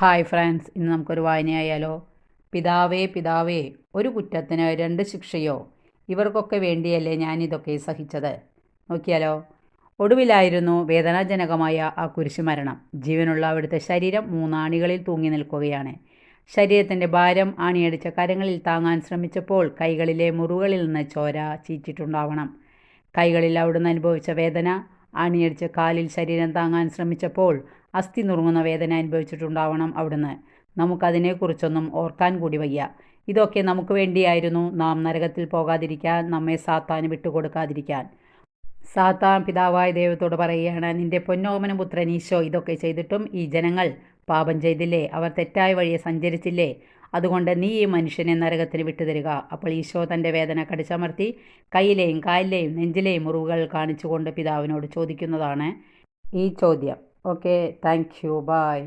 Hi friends, ഇന്ന് നമുക്കൊരു വായനയായാലോ? പിതാവേ പിതാവേ, ഒരു കുറ്റത്തിന് രണ്ട് ശിക്ഷയോ? ഇവർക്കൊക്കെ വേണ്ടിയല്ലേ ഞാനിതൊക്കെ സഹിച്ചത്. നോക്കിയാലോ. ഒടുവിലായിരുന്നു വേദനാജനകമായ ആ കുരിശുമരണം. ജീവനുള്ള അവിടുത്തെ ശരീരം മൂന്നാണികളിൽ തൂങ്ങി നിൽക്കുകയാണ്. ശരീരത്തിൻ്റെ ഭാരം ആണിയടിച്ച കരങ്ങളിൽ താങ്ങാൻ ശ്രമിച്ചപ്പോൾ കൈകളിലെ മുറിവുകളിൽ നിന്ന് ചോര ചീറ്റിട്ടുണ്ടാവണം. കൈകളിൽ അവിടുന്ന് അനുഭവിച്ച വേദന, ആണിയടിച്ച കാലിൽ ശരീരം താങ്ങാൻ ശ്രമിച്ചപ്പോൾ അസ്ഥി നുറുങ്ങുന്ന വേദന അനുഭവിച്ചിട്ടുണ്ടാവണം അവിടുന്ന്. നമുക്കതിനെക്കുറിച്ചൊന്നും ഓർക്കാൻ കൂടി വയ്യ. ഇതൊക്കെ നമുക്ക് വേണ്ടിയായിരുന്നു, നാം നരകത്തിൽ പോകാതിരിക്കാൻ, നമ്മെ സാത്താന് വിട്ടുകൊടുക്കാതിരിക്കാൻ. സാത്താൻ പിതാവായ ദൈവത്തോട് പറയുകയാണ്, നിന്റെ പൊന്നോമന പുത്രൻ ഈശോ ഇതൊക്കെ ചെയ്തിട്ടും ഈ ജനങ്ങൾ പാപം ചെയ്തില്ലേ, അവർ തെറ്റായ വഴിയെ സഞ്ചരിച്ചില്ലേ, അതുകൊണ്ട് നീ ഈ മനുഷ്യനെ നരകത്തിന് വിട്ടുതരിക. അപ്പോൾ ഈശോ തൻ്റെ വേദന കടിച്ചമർത്തി കയ്യിലെയും കാലിലെയും നെഞ്ചിലെയും മുറിവുകൾ കാണിച്ചുകൊണ്ട് പിതാവിനോട് ചോദിക്കുന്നതാണ് ഈ ചോദ്യം. Okay, thank you, by.